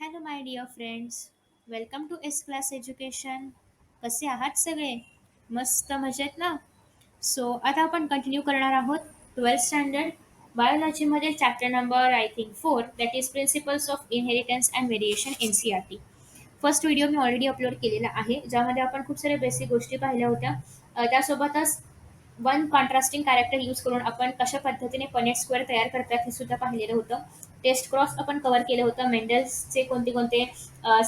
Hello my dear friends, welcome to S class education. कसे आहात सगळे? मस्त मजेत ना? सो आता आपण कंटिन्यू करणार आहोत 12th स्टँडर्ड बायोलॉजीमध्ये chapter number I think 4, that is principles of inheritance and variation N C R T. First video मी ऑलरेडी अपलोड केलेला आहे, ज्यामध्ये आपण खूप साऱ्या बेसिक गोष्टी पाहिल्या होत्या. त्यासोबतच वन कॉन्ट्रास्टिंग कॅरेक्टर यूज करून आपण कशा पद्धतीने पनेट स्क्वेअर तयार करतात हे सुद्धा पाहिलेलं होतं. टेस्ट क्रॉस आपण कव्हर केलं होतं. मेंडल्सचे कोणते कोणते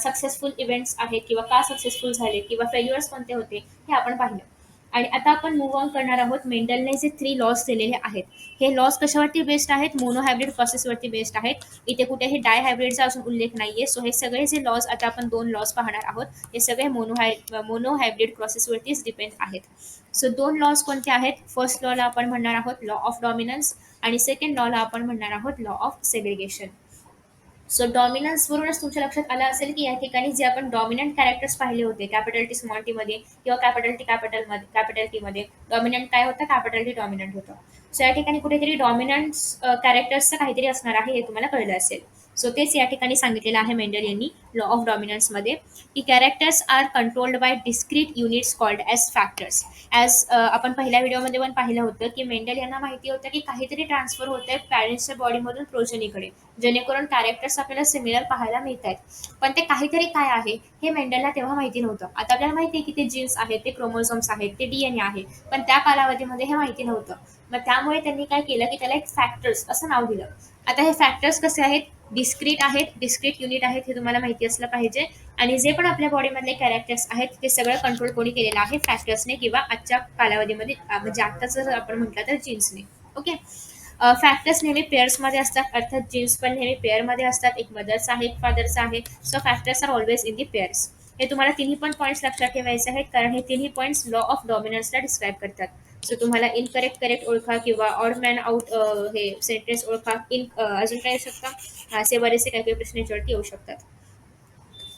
सक्सेसफुल इव्हेंट्स आहेत किंवा का सक्सेसफुल झाले किंवा फेल्युअर्स कोणते होते हे आपण पाहिलं. आणि आता आपण मूव्ह ऑन करणार आहोत. मेंडलने जे 3 लॉज दिलेले आहेत, हे लॉज कशावरती बेस्ड आहेत? मोनोहायब्रिड प्रोसेसवरती बेस्ड आहेत. इथे कुठेही डायहायब्रिडचा अजून उल्लेख नाहीये. सो हे सगळे जे लॉज, आता आपण 2 लॉज पाहणार आहोत, हे सगळे मोनोहायब्रिड प्रोसेसवरतीच डिपेंड आहेत. सो 2 लॉज कोणते आहेत? फर्स्ट लॉला आपण म्हणणार आहोत लॉ ऑफ डॉमिनन्स आणि सेकंड लॉला आपण म्हणणार आहोत लॉ ऑफ सेग्रिगेशन. सो डॉमिनन्सवरूनच तुमच्या लक्षात आलं असेल की या ठिकाणी जे आपण डॉमिनंट कॅरेक्टर्स पाहिले होते कॅपिटल टी स्मॉल टी मध्ये किंवा कॅपिटल टी मध्ये, डॉमिनंट काय होतं? कॅपिटल टी डॉमिनंट होतं. सो या ठिकाणी कुठेतरी डॉमिनंट कॅरेक्टर्सचं काहीतरी असणार आहे, हे तुम्हाला कळलं असेल. सो तेच या ठिकाणी सांगितलेलं आहे मेंडल यांनी लॉ ऑफ डॉमिनन्समध्ये, की characters are controlled by discrete units called as factors. As आपण पहिल्या व्हिडिओमध्ये पण पाहिलं होतं की मेंडल यांना माहिती होतं की काहीतरी ट्रान्सफर होत आहे पॅरेंट्सच्या बॉडीमधून प्रोजनीकडे, जेणेकरून कॅरेक्टर्स आपल्याला सिमिलर पाहायला मिळत आहेत. पण ते काहीतरी काय आहे हे मेंडलला तेव्हा माहिती नव्हतं. आता आपल्याला माहिती आहे की ते जीन्स आहेत, ते क्रोमोझोम्स आहेत, ते डीएनए आहे, पण त्या कालावधीमध्ये हे माहिती नव्हतं. मग त्यामुळे त्यांनी काय केलं की त्याला एक फॅक्टर्स असं नाव दिलं. आता हे फॅक्टर्स कसे आहेत? डिस्क्रीट आहेत, डिस्क्रीट युनिट आहेत, हे तुम्हाला माहिती असलं पाहिजे. आणि जे पण आपल्या बॉडीमधले कॅरेक्टर्स आहेत ते सगळं कंट्रोल कोणी केलेलं आहे? फॅक्टर्सने, किंवा आजच्या कालावधीमध्ये म्हणजे आत्ताच जर आपण म्हटलं तर जीन्सने. ओके. फॅक्टर्स नेहमी पेअर्समध्ये असतात, अर्थात जीन्स पण नेहमी पेअरमध्ये असतात. एक मदरचा आहे, एक फादरचा आहे. So factors are always in the pairs. हे तुम्हाला तिन्ही पण पॉईंट्स लक्षात ठेवायचे आहेत, कारण हे तिन्ही पॉईंट्स लॉ ऑफ डॉमिनन्सला डिस्क्राईब करतात. सो तुम्हाला इनकरेक्ट करेक्ट ओळखा किंवा ऑड मॅन आउट हे सेंटेन्स ओळखा, अजून काय येऊ शकता, असे बरेचसे काही काही प्रश्न याच्यावरती येऊ शकतात.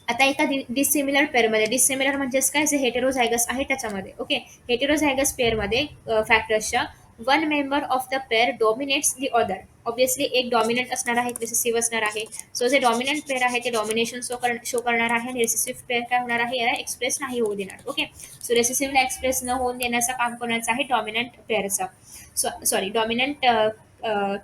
आता एका डिसिमिलर पेअरमध्ये, डिसिमिलर म्हणजेच काय, जे हेटेरोझायगस आहे त्याच्यामध्ये. ओके. हेटेरोझायगस पेअरमध्ये फॅक्टर्सच्या one member of the pair dominates the other. Obviously एक डॉमिनंट असणार आहे, रिसेसिव्ह असणार आहे. सो जे डॉमिनंट पेअर आहे ते डॉमिनेशन शो करणार आहे, आणि रेसेसिव्ह पेअर काय होणार आहे? याला एक्सप्रेस नाही होऊ देणार. ओके. सो रेसेसिव्हला एक्सप्रेस न होऊन देण्याचं काम कोणाचं आहे? डॉमिनंट पेअरचा. सॉरी, डॉमिनंट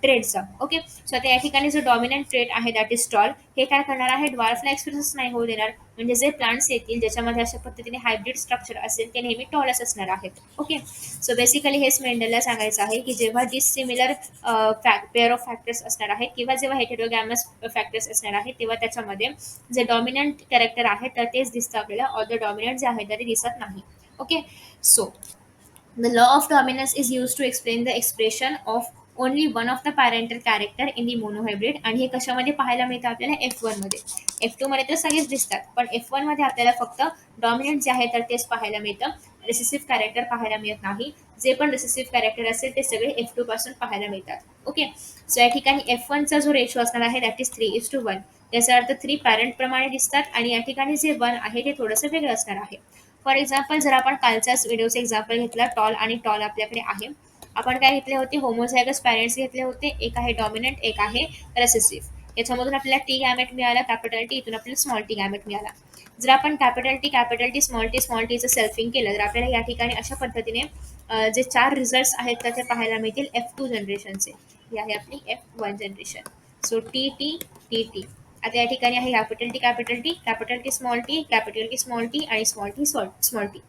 ट्रेडचा. ओके. सो आता या ठिकाणी जो डॉमिनंट ट्रेड आहे दॅट इज टॉल, हे काय करणार आहे? ड्वार्फला एक्सप्रेस नाही होऊ देणार. म्हणजे जे प्लांट्स येतील ज्याच्यामध्ये अशा पद्धतीने हायब्रिड स्ट्रक्चर असेल ते नेहमी टॉलच असणार आहेत. ओके. सो बेसिकली हेच मेंडलला सांगायचं आहे की जेव्हा डिसिमिलर पेअर ऑफ फॅक्टर्स असणार आहेत किंवा जेव्हा हेटेरोगॅमस फॅक्टर्स असणार आहेत, तेव्हा त्याच्यामध्ये जे डॉमिनंट कॅरेक्टर आहे तर तेच दिसतं आपल्याला, ऑदर डॉमिनंट जे आहे तर ते दिसत नाही. Okay. So the law of dominance is used to explain the expression of only one of the parental character in the monohybrid. आणि हे कशामध्ये पाहायला मिळतं आपल्याला? F1 मध्ये. F2 मध्ये तर सगळेच दिसतात, पण F1 मध्ये आपल्याला फक्त डॉमिनंट जे आहे तर तेच पाहायला मिळतं. रिसेसिव्ह कॅरेक्टर पाहायला मिळत नाही. जे पण रिसेसिव्ह कॅरेक्टर असेल ते सगळे F2 पासून पाहायला मिळतात. ओके. सो या ठिकाणी F1 चा जो रेशो असणार आहे दॅट इज 3:1. याचा अर्थ 3 पॅरेंट प्रमाणे दिसतात, आणि या ठिकाणी जे 1 आहे ते थोडंसं वेगळं असणार आहे. फॉर एक्झाम्पल, जर आपण कालच्याच व्हिडिओचं एक्झाम्पल घेतला, टॉल आणि टॉल आपल्याकडे आहे. आपण काय घेतले होते? होमोझायगस पॅरेंट्स घेतले होते. एक आहे डॉमिनंट, एक आहे रेसेसिव्ह. याच्यामधून आपल्याला टी गॅमेट मिळाला, कॅपिटल टी, इथून आपल्याला स्मॉल टी गॅमेट मिळाला. जर आपण कॅपिटल टी, स्मॉल टीचं सेल्फिंग केलं तर आपल्याला या ठिकाणी अशा पद्धतीने जे 4 रिझल्ट्स आहेत तर ते पाहायला मिळतील F2 जनरेशनचे. ही आहे आपली F1 generation. So T T T T. आता या ठिकाणी आहे कॅपिटल टी स्मॉल टी आणि स्मॉल टी.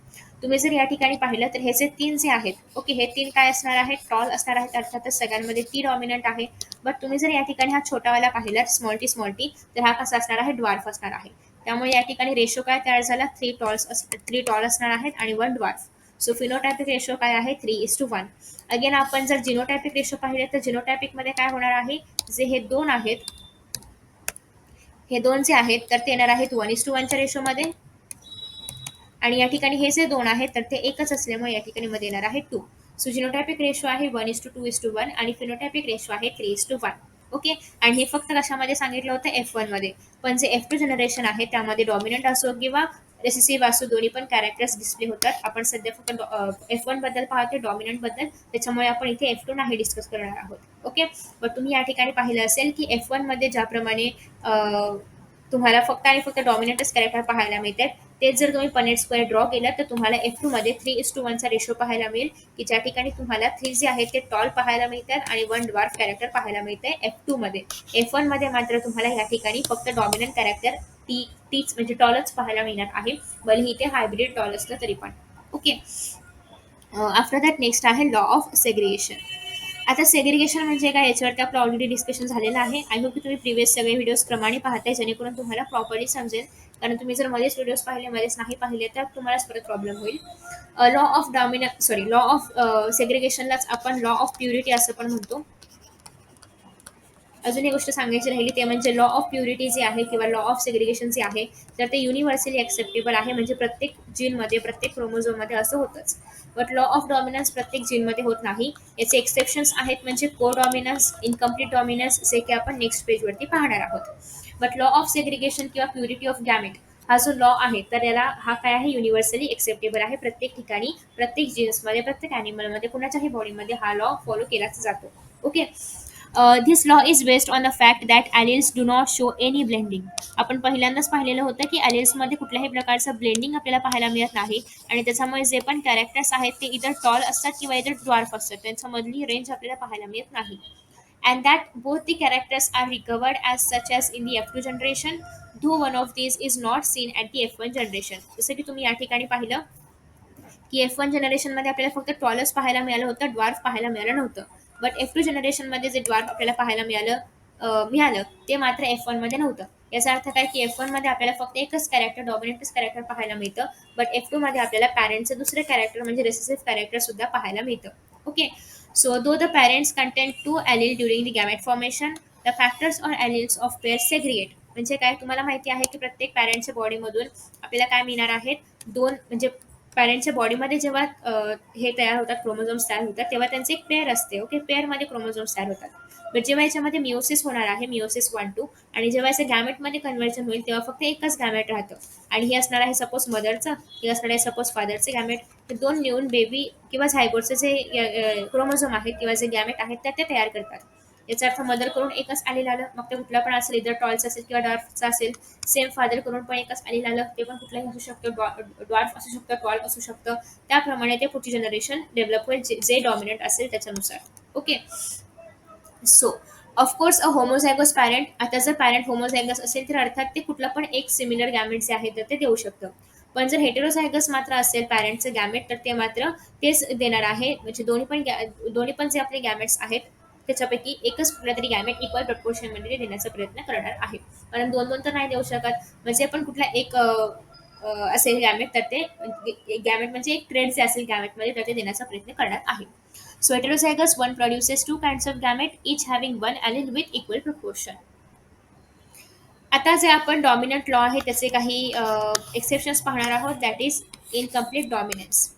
तुम्ही जर या ठिकाणी पाहिलं तर हे जे 3 जे आहेत, ओके, हे 3 काय असणार आहेत? टॉल असणार आहेत. अर्थातच सगळ्यांमध्ये टी डॉमिनंट आहे. बट तुम्ही जर या ठिकाणी हा छोटावाला पाहिला स्मॉल टी, तर हा कसा असणार आहे? ड्वार्फ असणार आहे. त्यामुळे या ठिकाणी रेशो काय तयार झाला? 3 टॉल असणार आहेत आणि 1 ड्वार्फ. सो फिनोटायपिक रेशो काय आहे? 3:1. अगेन आपण जर जिनोटायपिक रेशो पाहिले तर जिनोटायपिक मध्ये काय होणार आहे? जे हे 2 आहेत, हे 2 जे आहेत तर ते येणार आहेत 1:1च्या रेशोमध्ये. आणि या ठिकाणी हे जे 2 आहेत तर ते एकच असल्यामुळे या ठिकाणी मध्ये येणार आहे 2. सो जिनोटायपिक रेशो आहे 1:2:1 आणि फिनोटायपिक रेशो आहे 3:1. ओके. आणि हे फक्त कशामध्ये सांगितलं होतं? F1 मध्ये. पण जे F2 जनरेशन आहे त्यामध्ये डॉमिनंट असो किंवा रेसेसिव्ह असो, दोन्ही पण कॅरेक्टर्स डिस्प्ले होतात. आपण सध्या फक्त F1 बद्दल पाहतोय, डॉमिनंट बद्दल, त्याच्यामुळे आपण इथे F2 नाही डिस्कस करणार आहोत. ओके. पण तुम्ही या ठिकाणी पाहिलं असेल की F1 मध्ये ज्याप्रमाणे तुम्हाला फक्त आणि फक्त डॉमिनंटच कॅरेक्टर पाहायला मिळतात. तेच जर तुम्ही पनेट स्क्वेअर ड्रॉ केलं तर तुम्हाला F2 मध्ये 3:1 चा रेशो पाहायला मिळेल, की ज्या ठिकाणी तुम्हाला 3 जे आहेत ते टॉल पाहायला मिळतात आणि 1 ड्वार्फ कॅरेक्टर पाहायला मिळते F2 मध्ये. F1 मध्ये मात्र तुम्हाला या ठिकाणी फक्त डॉमिनंट कॅरेक्टर तीच म्हणजे टॉलच पाहायला मिळणार आहे, भलेही ते हायब्रिड टॉल असलं तरी पण. ओके. आफ्टर दॅट नेक्स्ट आहे लॉ ऑफ सेग्रिगेशन. आता सेग्रिगेशन म्हणजे काय याच्यावरती आपलं ऑलरेडी डिस्कशन झालेलं आहे. आय होप की तुम्ही प्रिव्हियस सगळे व्हिडिओज क्रमाने पाहताय, जेणेकरून तुम्हाला प्रॉपरली समजेल. कारण तुम्ही जर मध्येच व्हिडिओज पाहिले मध्येच नाही पाहिले तर तुम्हालाच परत प्रॉब्लेम होईल. लॉ ऑफ सेग्रिगेशनलाच आपण लॉ ऑफ प्युरिटी असं पण म्हणतो. अजून एक गोष्ट सांगायची राहिली ते म्हणजे लॉ ऑफ प्युरिटी जे आहे किंवा लॉ ऑफ सेग्रिगेशन जे आहे तर ते युनिव्हर्सली ॲक्सेप्टेबल आहे, म्हणजे प्रत्येक जीनमध्ये प्रत्येक क्रोमोझोममध्ये असं होतंच. बट लॉ ऑफ डॉमिनन्स प्रत्येक जीनमध्ये होत नाही. याचे एक्सेप्शन्स आहेत म्हणजे को डॉमिनन्स, इनकम्प्लीट डॉमिनन्स, जे की आपण नेक्स्ट पेजवरती पाहणार आहोत. बट लॉ ऑफ सेग्रिगेशन किंवा प्युरिटी ऑफ गॅमेट हा जो लॉ आहे तर याला हा काय आहे युनिव्हर्सली एक्सेप्टेबल आहे. प्रत्येक ठिकाणी प्रत्येक जीन्समध्ये प्रत्येक ॲनिमलमध्ये कुणाच्याही बॉडीमध्ये हा लॉ फॉलो केलाच जातो. Okay. This law is based on the fact that alleles do not show any blending. आपण पहिल्यांदाच पाहिलेलं होतं की ॲलिल्समध्ये कुठल्याही प्रकारचं ब्लेंडिंग आपल्याला पाहायला मिळत नाही आणि त्याच्यामुळे जे पण कॅरेक्टर्स आहेत ते इतर टॉल असतात किंवा इतर ड्वार्फ असतात, त्यांच्यामधली रेंज आपल्याला पाहायला मिळत नाही. And that both the characters are recovered as such as in the F2 generation, though one of these is not seen at the F1 generation. जसं की तुम्ही या ठिकाणी पाहिलं की F1 जनरेशनमध्ये आपल्याला फक्त टॉलच पाहायला मिळालं होतं, ड्वार्फ पाहायला मिळालं नव्हतं. बट F2 जनरेशनमध्ये जे ड्वार्फ आपल्याला पाहायला मिळालं ते मात्र F1 मध्ये नव्हतं. याचा अर्थ काय की F1 मध्ये आपल्याला फक्त एकच कॅरेक्टर डॉमिनंटच कॅरेक्टर पाहायला मिळतं, बट F2 मध्ये आपल्याला पॅरेंटचं दुसरे कॅरेक्टर म्हणजे रेसेसिव्ह कॅरेक्टर सुद्धा पाहायला मिळतं. Okay. So though the parents contain two allele during the gamete formation, the factors or alleles of pair segregate. म्हणजे काय तुम्हाला माहिती आहे की प्रत्येक पॅरेंटच्या बॉडीमधून आपल्याला काय मिळणार आहेत, दोन म्हणजे पॅरेंटच्या बॉडीमध्ये जेव्हा हे तयार होतात, क्रोमोझोम्स तयार होतात, तेव्हा त्यांचे एक पेअर असते. ओके. पेअरमध्ये क्रोमोझोम्स तयार होतात. बट जेव्हा याच्यामध्ये मिओसिस होणार आहे, मिओसिस 1-2, आणि जेव्हा याचं गॅमेटमध्ये कन्व्हर्जन होईल तेव्हा फक्त एकच गॅमेट राहतं. आणि हे असणार आहे सपोज मदरचं, हे असणार आहे सपोज फादरचे गॅमेट. ते दोन मिळून बेबी किंवा झायगोटचे जे क्रोमोझोम आहेत किंवा जे गॅमेट आहेत ते तयार करतात. याचा अर्थ मदर करून एकच आलेलं आलं, मग ते कुठला पण असेल, इतर टॉल्स असेल किंवा डॉर्फचा असेल. सेम फादर करून पण एकच आलेलं आलं, ते पण कुठलाही असू शकतं, डॉर्फ असू शकतं, टॉल असू शकतं. त्याप्रमाणे ते पुढची जनरेशन डेव्हलप होईल जे डॉमिनंट असेल त्याच्यानुसार. Okay. So of course a homozygous parent, आता जर पॅरेंट होमोझायगस असेल तर अर्थात ते कुठला पण एक सिमिलर गॅमेट जे आहे तर ते देऊ शकतं. पण जर हेटेरोझायगस मात्र असेल पॅरेंटचं गॅमेट तर ते मात्र तेच देणार आहे, म्हणजे दोन्ही पण जे आपले गॅमेट्स आहेत त्याच्यापैकी एकच कुठला तरी गॅमेट इक्वल प्रपोर्शनमध्ये देण्याचा प्रयत्न करणार आहे. कारण दोन दोन तर नाही देऊ शकत, म्हणजे पण कुठला एक असेल गॅमेट तर ते गॅमेट म्हणजे एक ट्रेड जे असेल गॅमेटमध्ये तर ते देण्याचा प्रयत्न करणार आहे. So heterozygous one produces two kinds of gamete, each having one allele with equal proportion. आता जे आपण डॉमिनंट लॉ आहे त्याचे काही एक्सेप्शन्स पाहणार आहोत, दॅट इज इनकम्प्लीट डॉमिनन्स.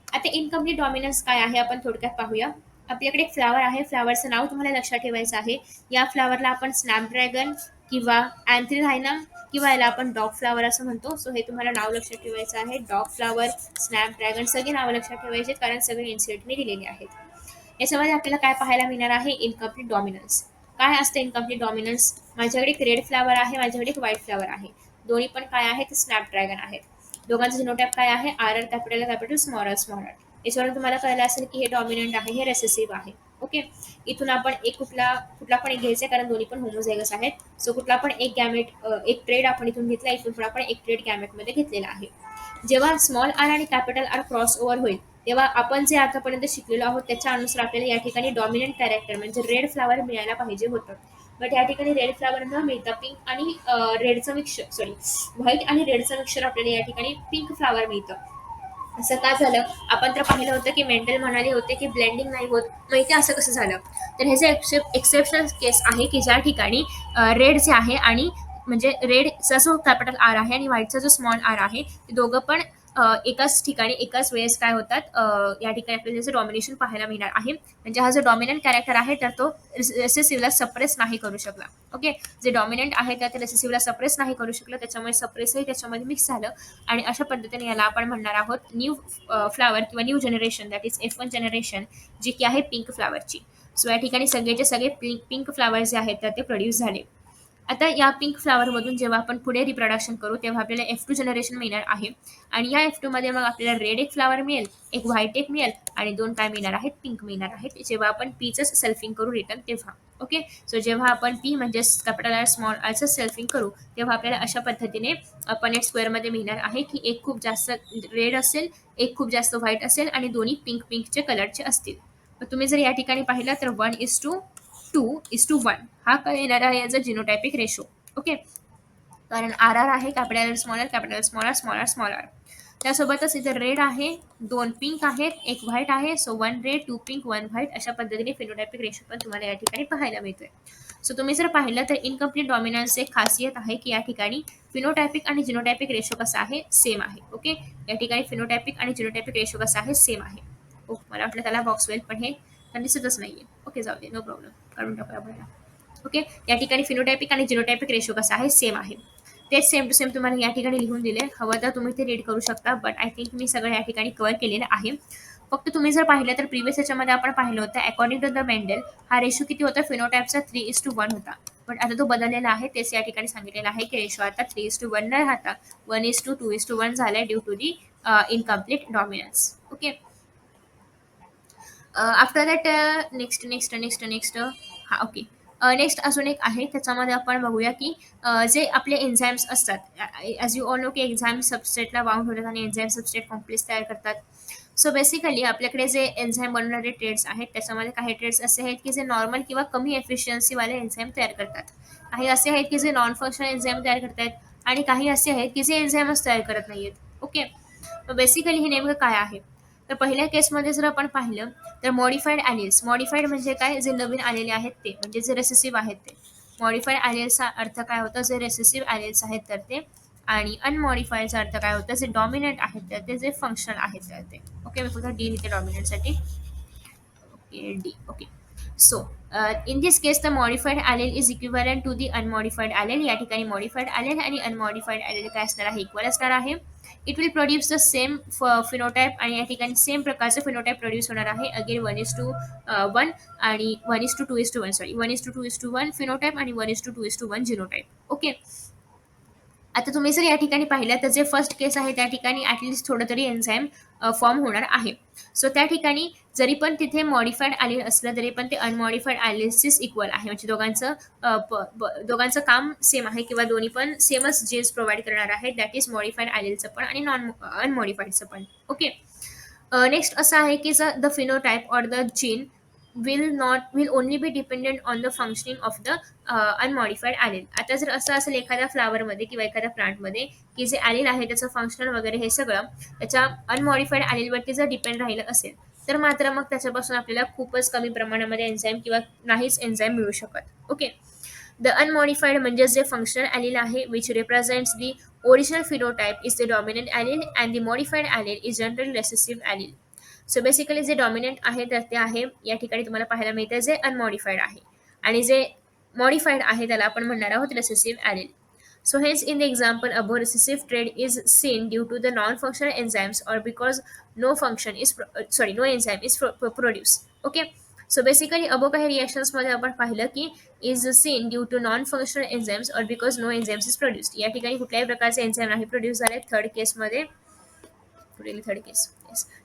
आता इनकम्प्लीट डॉमिनन्स काय आहे आपण थोडक्यात पाहूया. आपल्याकडे एक फ्लावर आहे, फ्लावरचं नाव तुम्हाला लक्षात ठेवायचं आहे. या फ्लावरला आपण स्नॅपड्रॅगन किंवा अँथ्रिझायनम किंवा याला आपण डॉग फ्लावर असं म्हणतो. सो हे तुम्हाला नाव लक्षात ठेवायचं आहे. डॉग फ्लावर, स्नॅपड्रॅगन सगळे नावं लक्षात ठेवायचे कारण सगळे इन्सिडेंटने दिलेले आहेत. याच्यामध्ये आपल्याला काय पाहायला मिळणार आहे, इनकम्प्लीट डॉमिनन्स. काय असतं इनकम्प्लीट डॉमिनन्स? माझ्याकडे एक रेड फ्लावर आहे, माझ्याकडे एक व्हाईट फ्लावर आहे. दोन्ही पण काय आहेत, स्नॅपड्रॅगन आहेत. दोघांचं जिनोटाइप काय आहे, R capital capital small small. याच्यावरून तुम्हाला कळलं असेल की हे डॉमिनंट आहे, हे रेसेसिव्ह आहे. ओके. इथून आपण एक कुठला पण एक घ्यायचा कारण दोन्ही पण होमोझायगस आहेत. सो कुठला पण एक गॅमेट, एक ट्रेड आपण इथून घेतला, इथून पण आपण एक ट्रेड गॅमेटमध्ये घेतलेला आहे. जेव्हा स्मॉल आर आणि कॅपिटल आर क्रॉस ओव्हर होईल तेव्हा आपण जे आतापर्यंत शिकलेलो आहोत त्याच्या अनुसार आपल्याला या ठिकाणी डॉमिनंट कॅरेक्टर म्हणजे रेड फ्लावर मिळायला पाहिजे होतं. बट या ठिकाणी रेड फ्लावर न मिळता पिंक आणि रेडचं मिक्सचर, व्हाईट आणि रेडचं मिक्सचर आपल्याला या ठिकाणी पिंक फ्लावर मिळतं. असं का झालं? आपण तर पाहिलं होतं की मेंडल म्हणाले होते की ब्लेंडिंग नाही होत, माहिती असं कसं झालं? तर ह्याचे एक्सेप्शनल केस आहे की ज्या ठिकाणी रेड जे आहे आणि म्हणजे रेडचा जो कॅपिटल आर आहे आणि व्हाईटचा जो स्मॉल आर आहे ते दोघं पण एकाच ठिकाणी एकाच वेळेस काय होतात, या ठिकाणी आपल्याला त्याचं डॉमिनेशन पाहायला मिळणार आहे. म्हणजे हा जो डॉमिनंट कॅरेक्टर आहे तर तो रेसेसिव्हला सप्रेस नाही करू शकला. ओके. जे डॉमिनंट आहे तर ते रेसेसिव्हला सप्रेस नाही करू शकलं, त्याच्यामुळे सप्रेसही त्याच्यामध्ये मिक्स झालं आणि अशा पद्धतीने याला आपण म्हणणार आहोत न्यू फ्लावर किंवा new generation, that is F1 generation, जी की आहे पिंक फ्लावरची. सो या ठिकाणी सगळेचे सगळे पिंक फ्लावर जे आहेत तर ते प्रोड्यूस झाले. आता या पिंक फ्लॉवरमधून जेव्हा आपण पुढे रिप्रोडक्शन करू तेव्हा आपल्याला F2 जनरेशन मिळणार आहे. आणि या F2 मध्ये मग आपल्याला रेड एक फ्लॉवर मिळेल, एक व्हाईट एक मिळेल आणि दोन काय मिळणार आहेत, पिंक मिळणार आहेत, जेव्हा आपण पीचं सेल्फिंग करू रिटर्न तेव्हा. ओके. सो जेव्हा आपण पी म्हणजे कॅपिटल आर स्मॉल आरचं सेल्फिंग करू तेव्हा आपल्याला अशा पद्धतीने पनेट स्क्वेअरमध्ये मिळणार आहे की एक खूप जास्त रेड असेल, एक खूप जास्त व्हाईट असेल आणि दोन्ही पिंक पिंकचे कलरचे असतील. तर तुम्ही जर या ठिकाणी पाहिलं तर 1:2:1 हा काय येणार आहे याचा जिनोटायपिक रेशो. ओके. कारण आर आर आहे, capital small R, capital small R, small R, small R. त्यासोबतच इथे रेड आहे, दोन पिंक आहेत, एक व्हाईट आहे. सो 1 रेड 2 पिंक 1 व्हाईट अशा पद्धतीने फिनोटायपिक रेशो पण तुम्हाला या ठिकाणी पाहायला मिळतोय. सो तुम्ही जर पाहिलं तर इनकम्प्लीट डॉमिनन्स एक खासियत आहे की या ठिकाणी फिनोटायपिक आणि जिनोटायपिक रेशो कसा आहे, सेम आहे. ओके. या ठिकाणी फिनोटायपिक आणि जिनोटायपिक रेशो कसा आहे, सेम आहे. मला वाटलं त्याला बॉक्स वेल पण हे दिसतच नाहीये. ओके, जाऊ दे, नो प्रॉब्लेम, काढून टाकूया आपल्याला. ओके. या ठिकाणी फिनोटायपिक आणि जिनोटायपिक रेशो कसा आहे, सेम आहे. तेच सेम टू सेम तुम्हाला या ठिकाणी लिहून दिले, हवं तर तुम्ही ते रीड करू शकता. बट आय थिंक मी सगळं या ठिकाणी कव्हर केलेलं आहे. फक्त तुम्ही जर पाहिलं तर प्रिव्हियस याच्यामध्ये आपण पाहिलं होतं अकॉर्डिंग टू द मेंडेल हा रेशो किती होता, फिनोटाईपचा 3:1 होता. बट आता तो बदललेला आहे, तेच या ठिकाणी सांगितलेलं आहे की रेशो आता 3:1 न राहता 1:2:1 झालाय due to the incomplete dominance. Okay. After that next हा ओके. नेक्स्ट अजून एक आहे, त्याच्यामध्ये आपण बघूया की जे आपले एन्झाईम्स असतात, ॲज यू ऑल नो की एन्झाईम सबस्ट्रेटला बाउंड होतात आणि एन्झाईम सबस्ट्रेट कॉम्प्लेक्स तयार करतात. सो बेसिकली आपल्याकडे जे एन्झाईम बनवणारे ट्रेड्स आहेत त्याच्यामध्ये काही ट्रेड्स असे आहेत की जे नॉर्मल किंवा कमी एफिशियन्सीवाले एन्झाईम तयार करतात. काही असे आहेत की जे नॉन फंक्शनल एन्झाईम तयार करतात आणि काही असे आहेत की जे एन्झाईमच तयार करत नाहीयेत. ओके. बेसिकली हे नेमकं काय आहे, तर पहिल्या केसमध्ये जर आपण पाहिलं तर मॉडिफाईड ॲलिल्स. मॉडिफाईड म्हणजे काय, जे नवीन आलेले आहेत ते, म्हणजे जे रेसेसिव्ह आहेत ते. मॉडिफाईड ॲलिल्सचा अर्थ काय होतं, जे रेसेसिव्ह ॲलिल्स आहेत तर ते. आणि अनमॉडिफाईडचा अर्थ काय होतं, जे डॉमिनंट आहेत तर ते, जे फंक्शनल आहेत तर ते. ओके. मी फक्त डी लिहिते डॉमिनंटसाठी. Okay, D. Okay. So in this case the modified allele is equivalent to the unmodified allele. या ठिकाणी मॉडिफाईड ॲलेल आणि अनमॉडिफाईड ॲलेल काय असणार आहे, इक्वल असणार आहे. It will produce the same phenotype आणि या ठिकाणी सेम प्रकारचं फिनोटाईप प्रोड्यूस होणार आहे. अगेन 1:1 आणि 1:2:1 सॉरी 1:2:1 फिनोटाईप आणि 1:2:1 जिनोटाईप. ओके. आता तुम्ही जर या ठिकाणी पाहिलं तर जे फर्स्ट केस आहे त्या ठिकाणी ॲटलिस्ट थोडं तरी एन्झाईम फॉर्म होणार आहे. सो त्या ठिकाणी जरी पण तिथे मॉडिफाईड ॲलिल असलं तरी पण ते अनमॉडिफाईड ॲलिल्सच इक्वल आहे, म्हणजे दोघांचं काम सेम आहे किंवा दोन्ही पण सेमच जीन्स प्रोव्हाइड करणार आहे. दॅट इज मॉडिफाईड ॲलिलचं पण आणि अनमॉडिफाईडचं पण. ओके. नेक्स्ट असं आहे की the phenotype or the gene will only be dependent on the functioning of the unmodified allele. आता जर असं असेल एखाद्या फ्लावरमध्ये किंवा एखाद्या प्लांटमध्ये की जे ॲलिल आहे त्याचं फंक्शनल वगैरे हे सगळं त्याच्या अनमॉडिफाईड ॲलिलवरती जर डिपेंड राहिलं असेल तर मात्र मग त्याच्यापासून आपल्याला खूपच कमी प्रमाणामध्ये एन्झाईम किंवा नाहीच एन्झाईम मिळू शकत. ओके. द अनमॉडिफाईड म्हणजे जे फंक्शनल ॲलिल आहे which represents the original phenotype is the dominant allele and the modified allele is general recessive allele. So basically जे डॉमिनंट आहे तर ते आहे या ठिकाणी तुम्हाला पाहायला मिळतं जे अनमॉडिफाईड आहे आणि जे मॉडिफाईड आहे त्याला आपण म्हणणार आहोत recessive ॲलिल. So hence in the example above recessive trait is seen due to the non-functional enzymes or because no enzyme is produced. Okay. So basically above काही reactions मध्ये आपण पाहिलं की is seen due to non-functional enzymes or because no enzymes is produced. या ठिकाणी कुठल्याही प्रकारचे enzyme नाही प्रोड्यूस झाले.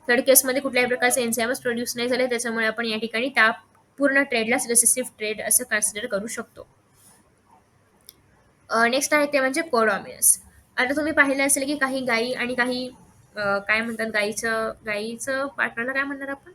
थर्ड केसमध्ये कुठल्याही प्रकारचे एन्झाईमच प्रोड्यूस नाही झाले, त्याच्यामुळे आपण या ठिकाणी त्या पूर्ण ट्रेडलाच रेसेसिव्ह ट्रेड असं कन्सिडर करू शकतो. नेक्स्ट आहे ते म्हणजे कोडॉमिनन्स. आता तुम्ही पाहिलं असेल की काही गायी आणि काही काय म्हणतात, गायीचं पार्टनरला काय म्हणणार आपण,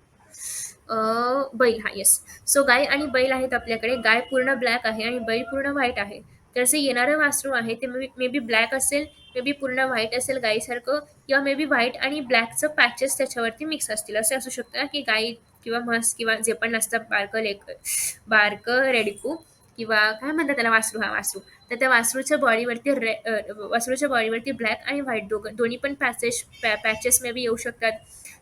बैल. हा, येस. सो गाय आणि बैल आहेत आपल्याकडे. गाय पूर्ण ब्लॅक आहे आणि बैल पूर्ण व्हाईट आहे. तर जे येणारं वासरू आहे ते मे बी ब्लॅक असेल, मे बी पूर्ण व्हाईट असेल गायीसारखं, किंवा मे बी व्हाईट आणि ब्लॅकचं पॅचेस त्याच्यावरती मिक्स असतील. असे असू शकतं की गाई किंवा म्हस किंवा जे पण नसतं बारकं रेडकू किंवा काय म्हणतात त्याला, वासरू. हा, वासरू. तर त्या वासरूच्या बॉडीवरती ब्लॅक आणि व्हाईट दोन्ही पण पॅचेस मे बी येऊ शकतात.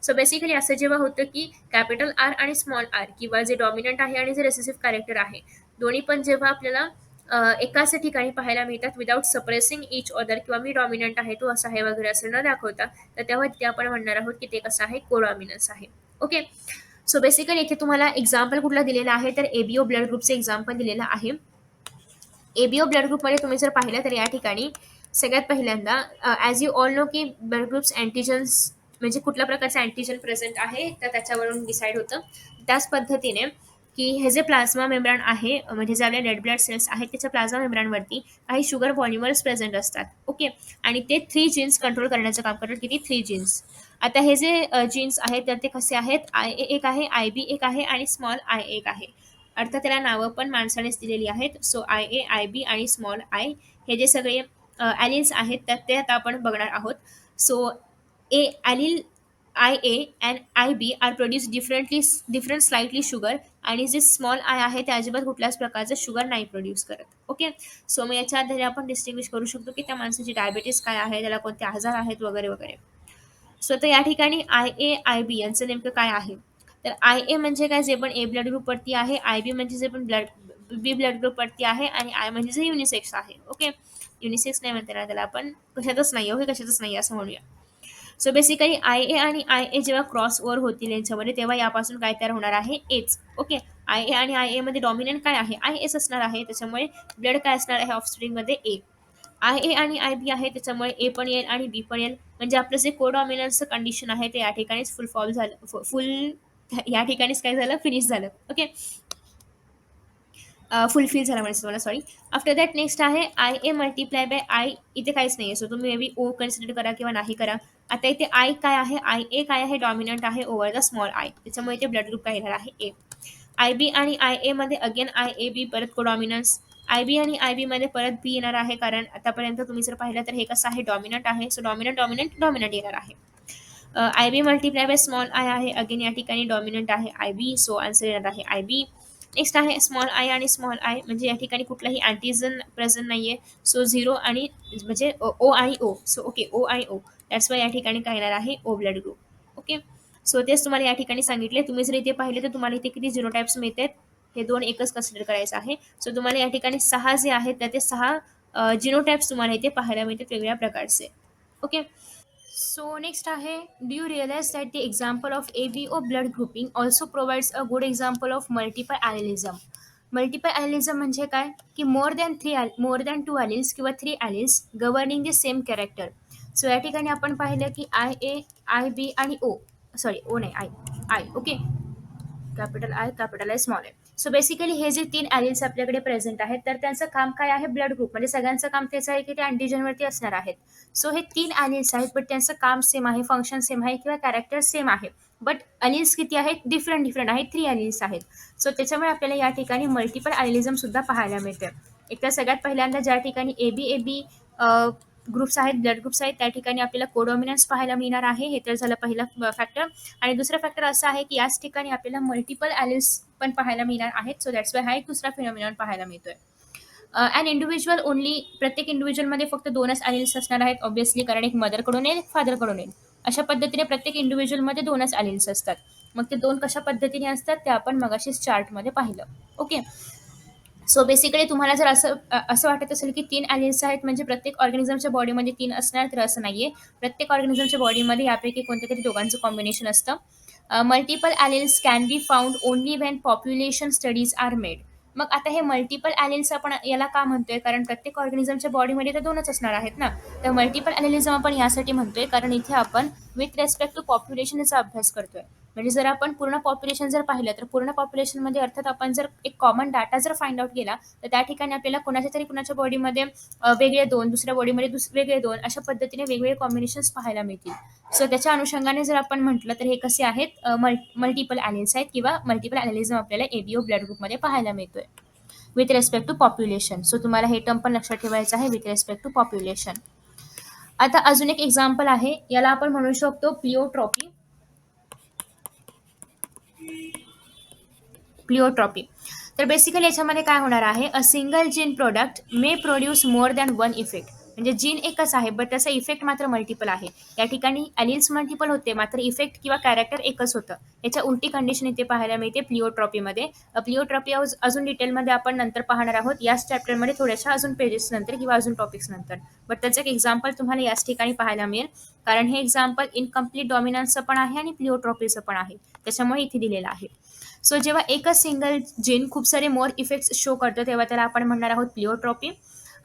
सो बेसिकली असं जेव्हा होतं की कॅपिटल आर आणि स्मॉल आर किंवा जे डॉमिनंट आहे आणि जे रेसेसिव्ह कॅरेक्टर आहे दोन्ही पण जेव्हा आपल्याला एकाच ठिकाणी पाहायला मिळतात विदाउट सप्रेसिंग इच अदर, किंवा मी डॉमिनंट आहे तो असा आहे वगैरे असं न दाखवता, तर तेव्हा तिथे आपण म्हणणार आहोत की ते कसं आहे, कोडॉमिनन्स आहे. ओके. सो बेसिकली इथे तुम्हाला एक्झाम्पल कुठला दिलेला आहे तर एबीओ ब्लड ग्रुपचे एक्झाम्पल दिलेलं आहे. एबीओ ब्लड ग्रुपमध्ये तुम्ही जर पाहिलं तर या ठिकाणी सगळ्यात पहिल्यांदा ॲज यू ऑल नो की ब्लड ग्रुप्स अँटीजन्स म्हणजे कुठल्या प्रकारचं अँटीजन प्रेझेंट आहे तर त्याच्यावरून डिसाईड होतं. त्याच पद्धतीने की हे जे प्लाझ्मा मेम्ब्रान आहे म्हणजे जे आपले रेड ब्लड सेल्स आहेत त्याच्या प्लाझ्मा मेम्ब्रानवरती काही शुगर पॉलिमर्स प्रेझेंट असतात. ओके. आणि ते 3 जीन्स कंट्रोल करण्याचं काम करतात. किती? 3 जीन्स. आता हे जे जीन्स आहेत तर ते कसे आहेत? आय ए एक आहे, आय बी एक आहे आणि स्मॉल आय एक आहे. अर्थात त्याला नावं पण माणसानेच दिलेली आहेत. So I A, I B आणि स्मॉल आय हे जे सगळे ॲलिल्स आहेत तर ते आता आपण बघणार आहोत. So a allele I A and I B are produce different slightly sugar आणि जे स्मॉल आय आहे ते अजिबात कुठल्याच प्रकारचं शुगर नाही प्रोड्यूस करत. ओके. सो मग याच्या आधारे आपण डिस्टिंग्विश करू शकतो की त्या माणसाची डायबिटीस काय आहे, त्याला कोणते आजार आहेत वगैरे वगैरे. सो तर या ठिकाणी आय ए आय बी यांचं नेमकं काय आहे, तर आय ए म्हणजे काय, जे पण ए ब्लड ग्रुपवरती आहे. आय बी म्हणजे जे पण बी ब्लड ग्रुपवरती आहे आणि आय म्हणजे जे युनिसेक्स आहे. ओके. युनिसेक्स नाही म्हणते ना त्याला आपण, कशातच नाही. ओके, कशातच नाही असं म्हणूया. सो बेसिकली आय ए आणि आय ए जेव्हा क्रॉस ओव्हर होतील यांच्यामध्ये तेव्हा यापासून काय तयार होणार आहे? एच. ओके. आय ए आणि आय ए मध्ये डॉमिनंट काय आहे? आय एस असणार आहे. त्याच्यामुळे ब्लड काय असणार आहे ऑफस्प्रिंग मध्ये? ए. आय ए आणि आय बी आहे त्याच्यामुळे ए पण येईल आणि बी पण येईल. म्हणजे आपलं जे कोडॉमिनन्सचं कंडिशन आहे ते या ठिकाणीच फुल फॉर्म झालं. या ठिकाणीच काय झालं? फिनिश झालं. ओके. फुलफिल झाला म्हणजे तुम्हाला, सॉरी. आफ्टर दॅट नेक्स्ट आहे I A multiply by I. इथे काहीच नाही आहे. सो तुम्ही मे बी ओ कन्सिडर करा किंवा नाही करा. आता इथे आय काय आहे? आय ए काय आहे? डॉमिनंट आहे ओव्हर द स्मॉल आय. त्याच्यामुळे इथे ब्लड ग्रुप काय येणार आहे? ए. आय बी आणि आय ए मध्ये अगेन आय ए बी परत कोडॉमिनन्स. आय बी आणि आय बी मध्ये परत बी येणार आहे, कारण आतापर्यंत तुम्ही जर पाहिलं तर हे कसं आहे? डॉमिनंट आहे. सो डॉमिनंट डॉमिनंट डॉमिनंट येणार आहे. I B multiply by small I आहे. अगेन या ठिकाणी डॉमिनंट आहे आय बी. सो आन्सर येणार आहे आय बी. नेक्स्ट आहे स्मॉल आय आणि स्मॉल आय म्हणजे या ठिकाणी कुठलाही अँटीजन प्रेझेंट नाहीये. सो झिरो आणि म्हणजे ओ आणि ओ. सो ओके, ओ आणि ओ. दॅट्स वाय या ठिकाणी काय येणार आहे? O blood group. Okay. So तेच तुम्हाला या ठिकाणी सांगितले. तुम्ही जर इथे पाहिले तर तुम्हाला इथे किती जिनोटाइप्स मिळतात? हे दोन एकच कन्सिडर करायचं आहे. सो तुम्हाला या ठिकाणी 6 जे आहेत तर ते 6 जिनोटाइप्स तुम्हाला इथे पाहायला मिळतात वेगवेगळ्या प्रकारचे. ओके. So next आहे, do you realize that the example of ABO blood grouping also provides a good example of multiple allelism? Multiple allelism म्हणजे काय, की मोर दॅन टू ॲलिल्स किंवा 3 alleles governing the same character. So या ठिकाणी आपण पाहिलं की आय ए, आय बी आणि ओ, सॉरी ओ नाही, I. I. Okay. Capital I small I. So basically हे जे 3 ॲलिल्स आपल्याकडे प्रेझेंट आहेत तर त्यांचं काम काय आहे? ब्लड ग्रुप म्हणजे सगळ्यांचं काम तेच आहे की ते अँटीजनवरती असणार आहेत. सो हे 3 ॲलिल्स आहेत, बट त्यांचं काम सेम आहे, फंक्शन सेम आहे किंवा कॅरेक्टर सेम आहे. बट ॲलिल्स किती आहेत? डिफरंट डिफरंट आहेत. 3 ॲलिल्स आहेत. सो त्याच्यामुळे आपल्याला या ठिकाणी मल्टिपल ॲलिलिझम सुद्धा पाहायला मिळते. एक तर सगळ्यात पहिल्यांदा ज्या ठिकाणी ए बी ग्रुप्स आहेत, ब्लड ग्रुप्स आहेत, त्या ठिकाणी आपल्याला कोडॉमिनन्स पाहायला मिळणार आहे. हे तर झालं पहिलं फॅक्टर. आणि दुसरं फॅक्टर असं आहे की याच ठिकाणी आपल्याला मल्टिपल ॲलिल्स पण पाहायला मिळणार आहेत. सो दॅट्स वाय हा एक दुसरा फिनॉमिनॉन पाहायला मिळतोय. अँड इंडिव्हिज्युअल ओनली, प्रत्येक इंडिव्हिज्युअलमध्ये फक्त 2च ॲलिल्स असणार आहेत ऑब्व्हियसली, कारण एक मदरकडून येईल, फादरकडून येईल. अशा पद्धतीने प्रत्येक इंडिव्हिज्युअलमध्ये 2च ॲलिल्स असतात. मग ते 2 कशा पद्धतीने असतात ते आपण मगाशीच चार्टमध्ये पाहिलं. ओके. सो बेसिकली तुम्हाला जर असं वाटत असेल की 3 ॲलिल्स आहेत म्हणजे प्रत्येक ऑर्गॅनिझमच्या बॉडीमध्ये 3 असणार, तर असं नाहीये. प्रत्येक ऑर्गॅनिझमच्या बॉडीमध्ये यापैकी कोणत्या तरी दोघांचं कॉम्बिनेशन असतं. Multiple alleles can be found only when population studies are made. मग आता हे मल्टिपल ॲलिल्स आपण याला का म्हणतोय, कारण प्रत्येक ऑर्गॅनिझमच्या बॉडीमध्ये तर 2च असणार आहेत ना. तर मल्टिपल ॲलिलिझम आपण यासाठी म्हणतोय कारण इथे आपण विथ रेस्पेक्ट टू पॉप्युलेशनचा अभ्यास करतोय. म्हणजे जर आपण पूर्ण पॉप्युलेशन जर पाहिलं तर पूर्ण पॉप्युलेशनमध्ये अर्थात आपण जर एक कॉमन डाटा जर फाइंड आउट केला तर त्या ठिकाणी आपल्याला कोणाच्या तरी कुणाच्या बॉडीमध्ये वेगळे 2, दुसऱ्या बॉडीमध्ये वेगळे 2, अशा पद्धतीने वेगवेगळे कॉम्बिनेशन्स पाहायला मिळतील. सो त्याच्या अनुषंगाने जर आपण म्हटलं तर हे कसे आहेत? मल्टिपल ॲलिल्स आहेत किंवा मल्टिपल ॲलिलिझम आपल्याला एबीओ ब्लड ग्रुपमध्ये पाहायला मिळतोय with respect to population. So तुम्हाला हे टर्म पण लक्षात ठेवायचं आहे, विथ रेस्पेक्ट टू पॉप्युलेशन. आता अजून एक एक्झाम्पल आहे, याला आपण म्हणू शकतो प्लिओट्रॉपी. तर बेसिकली याच्यामध्ये काय होणार आहे? A single gene product may produce more than one effect. म्हणजे जीन एकच आहे बट त्याचा इफेक्ट मात्र मल्टिपल आहे. या ठिकाणी ॲलिल्स मल्टिपल होते मात्र इफेक्ट किंवा कॅरेक्टर एकच होतं. याच्या उलटी कंडिशन इथे पाहायला मिळते प्लिओट्रॉपीमध्ये. प्लिओट्रॉपी अजून डिटेलमध्ये आपण नंतर पाहणार आहोत याच चॅप्टरमध्ये थोड्याशा अजून पेजेस नंतर किंवा अजून टॉपिक्स नंतर. बट त्याचं एक एक्झाम्पल तुम्हाला याच ठिकाणी पाहायला मिळेल, कारण हे एक्झाम्पल इनकम्प्लीट डॉमिनन्सचं पण आहे आणि प्लिओट्रॉपीचं पण आहे, त्याच्यामुळे इथे दिलेलं आहे. सो जेव्हा एकच सिंगल जीन खूप सारे मोर इफेक्ट्स शो करतं तेव्हा त्याला आपण म्हणणार आहोत प्लिओट्रॉपी.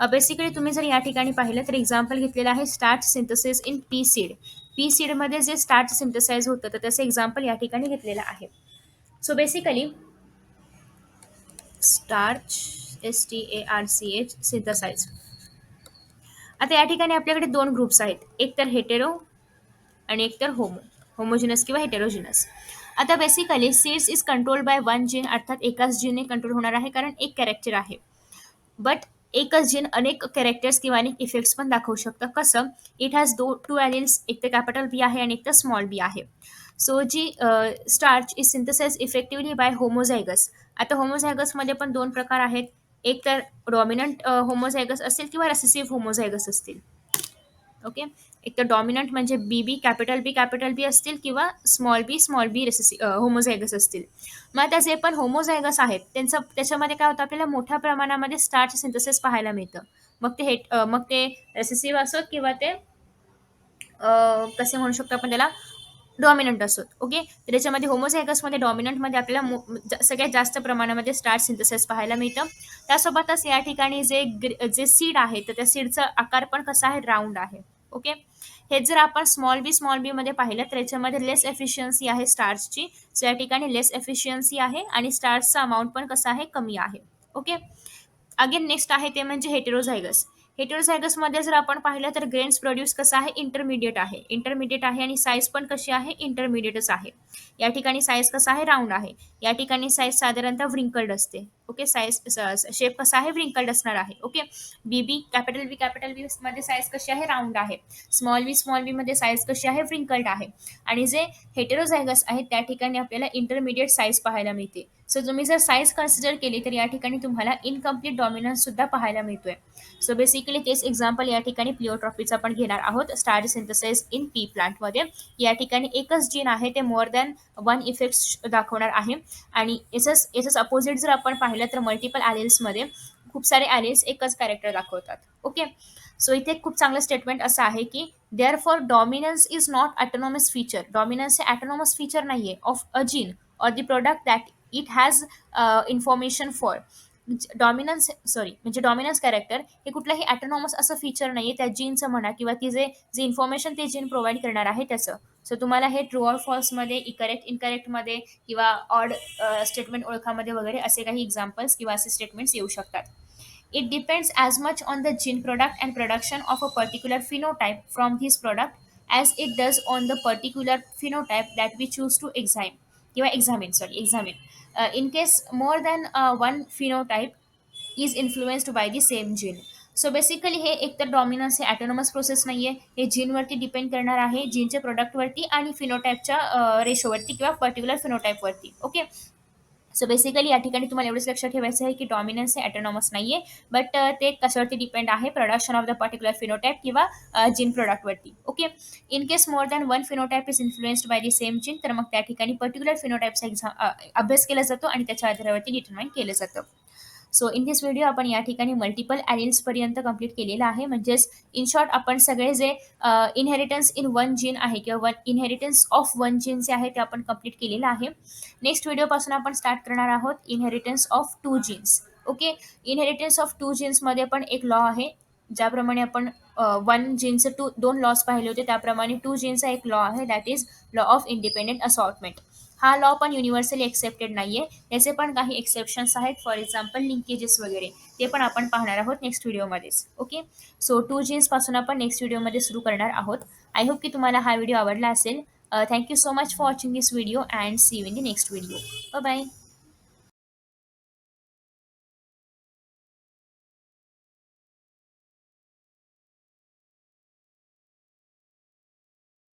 बेसिकली तुम्ही जर या ठिकाणी पाहिलं तर एक्झाम्पल घेतलेलं आहे starch synthesis in pea seed. Pea सीडमध्ये जे स्टार्च सिंथेसाइज होतं तर त्याचं एक्झाम्पल या ठिकाणी घेतलेलं आहे. So basically starch STARCH synthesise. आता या ठिकाणी आपल्याकडे दोन ग्रुप्स आहेत, एक तर हेटेरो आणि एक तर होमोजिनस किंवा हेटेरोजिनस. आता basically seeds is controlled by one gene, अर्थात एकाच जीनने कंट्रोल होणार आहे कारण एक कॅरेक्टर आहे. बट एकच जीन अनेक कॅरेक्टर्स किंवा अनेक इफेक्ट्स पण दाखवू शकतं. कसं? इट हॅज टू ॲलिल्स, एक तर कॅपिटल बी आहे आणि एक तर स्मॉल बी आहे. सो जी starch is synthesise effectively by homozygous. आता होमोझायगसमध्ये पण दोन प्रकार आहेत, एक तर डॉमिनंट होमोझायगस असतील किंवा रेसेसिव्ह होमोझायगस असतील. ओके, एक तर डॉमिनंट म्हणजे कॅपिटल बी असतील किंवा स्मॉल बी होमोझायगस असतील. मग आता जे पण होमोझायगस आहेत त्याच्यामध्ये काय होतं, आपल्याला मोठ्या प्रमाणामध्ये स्टार्च सिंथेसिस पाहायला मिळतं. मग ते रेसेसिव्ह असोत किंवा ते कसे म्हणू शकतो आपण त्याला, डॉमिनंट असोत. ओके, तर त्याच्यामध्ये होमोझायगसमध्ये डॉमिनंटमध्ये आपल्याला सगळ्यात जास्त प्रमाणामध्ये स्टार्च सिंथेसिस पाहायला मिळतं. त्यासोबतच या ठिकाणी जे सीड आहे तर त्या सीडचा आकार पण कसा आहे, राऊंड आहे. ओके, हे जर आपण स्मॉल बी मध्ये पाहिलं तर याच्यामध्ये लेस एफिशियन्सी आहे स्टार्चची. सो या ठिकाणी लेस एफिशियन्सी आहे आणि स्टार्चचा अमाऊंट पण कसा आहे, कमी आहे. ओके, अगेन नेक्स्ट आहे ते म्हणजे हेटेरोझायगस. हेटेरोझायगसमध्ये जर आपण पाहिलं तर ग्रेन्स प्रोड्यूस कसं आहे, इंटरमिडिएट आहे आणि साईज पण कशी आहे, इंटरमिडिएटच आहे. या ठिकाणी साईज कसा आहे, राऊंड आहे. या ठिकाणी साईज साधारणतः व्रिंकल्ड असते. ओके, साईज शेप कसा आहे, व्रिंकल्ड असणार आहे. ओके, कॅपिटल बी मध्ये साईज कशी आहे, राऊंड आहे. स्मॉल बी मध्ये साईज कशी आहे, व्रिंकल्ड आहे. आणि जे हेटेरोझायगस आहे त्या ठिकाणी आपल्याला इंटरमिडिएट साईज पाहायला मिळते. सो तुम्ही जर साईज कन्सिडर केली तर या ठिकाणी तुम्हाला इनकम्प्लीट डॉमिनन्स सुद्धा पाहायला मिळतोय. सो बेसिकली तेच एक्झाम्पल या ठिकाणी प्लिओट्रॉपीचा पण घेणार आहोत. स्टार्च सिंथेसाइज इन पी प्लांटमध्ये या ठिकाणी एकच जीन आहे ते मोर दॅन वन इफेक्ट दाखवणार आहे. आणि याचंच अपोजिट जर आपण पाहिलं तर मल्टिपल ॲलिल्समध्ये खूप सारे ॲलिल्स एकच कॅरेक्टर दाखवतात. ओके, सो इथे खूप चांगलं स्टेटमेंट असं आहे की therefore dominance is not autonomous feature. Dominance हे ॲटोनॉमस फीचर नाही आहे of a gene or the product that it has information for. Dominance character हे कुठलंही ॲटोनॉमस असं फीचर नाही आहे त्या जीनचं म्हणा किंवा ती जे इन्फॉर्मेशन ते जीन प्रोव्हाइड करणार आहे त्याचं. सो तुम्हाला हे ट्रू ऑर फॉल्समध्ये, इनकरेक्टमध्ये किंवा ऑड स्टेटमेंट ओळखामध्ये वगैरे असे काही एक्झाम्पल्स किंवा असे स्टेटमेंट्स येऊ शकतात. It depends as much on the gene product and production of a particular phenotype from this product as it does on the particular phenotype that we choose to examine. In case more than one phenotype is influenced by the same gene. So basically हे एकतर dominance हे autonomous process नाही आहे, हे जीनवरती depend करणार आहे, जीनच्या प्रोडक्टवरती आणि फिनोटाईपच्या रेशोवरती किंवा पर्टिक्युलर फिनोटाईपवरती. ओके, सो बेसिकली या ठिकाणी तुम्हाला एवढंच लक्षात ठेवायचं आहे की डॉमिनन्स हे ॲटोनॉमस नाही आहे, बट ते कशावरती डिपेंड आहे, production of the particular phenotype किंवा जीन प्रोडक्टवरती. Okay, in case more than one phenotype is influenced by the same gene, तर मग त्या ठिकाणी पर्टिक्युलर फिनोटाईपचा अभ्यास केला जातो आणि त्याच्या आधारावरती डिटरमाइन केलं जातं. सो इन दिस व्हिडिओ आपण या ठिकाणी मल्टिपल ॲलिल्सपर्यंत कंप्लीट केलेलं आहे. म्हणजेच इन शॉर्ट आपण सगळे जे इनहेरिटन्स इन वन जीन आहे किंवा इनहेरिटन्स ऑफ वन जीन जे आहे ते आपण कंप्लीट केलेलं आहे. नेक्स्ट व्हिडिओपासून आपण स्टार्ट करणार आहोत inheritance of two genes. Okay, inheritance of two जीन्समध्ये पण एक लॉ आहे. ज्याप्रमाणे आपण वन जीनचे दोन लॉस पाहिले होते त्याप्रमाणे टू जीनचा एक लॉ आहे, that is law of independent assortment. हा लॉ पण युनिव्हर्सली एक्सेप्टेड नाहीये, याचे पण काही एक्सेप्शन्स आहेत. फॉर एक्झाम्पल लिंकेजेस वगैरे, ते पण आपण पाहणार आहोत नेक्स्ट व्हिडिओमध्येच. ओके, सो टू जीन्सपासून आपण नेक्स्ट व्हिडिओमध्ये सुरू करणार आहोत. आय होप की तुम्हाला हा व्हिडिओ आवडला असेल. Thank you so much for watching this video and see you in the next video. Bye bye.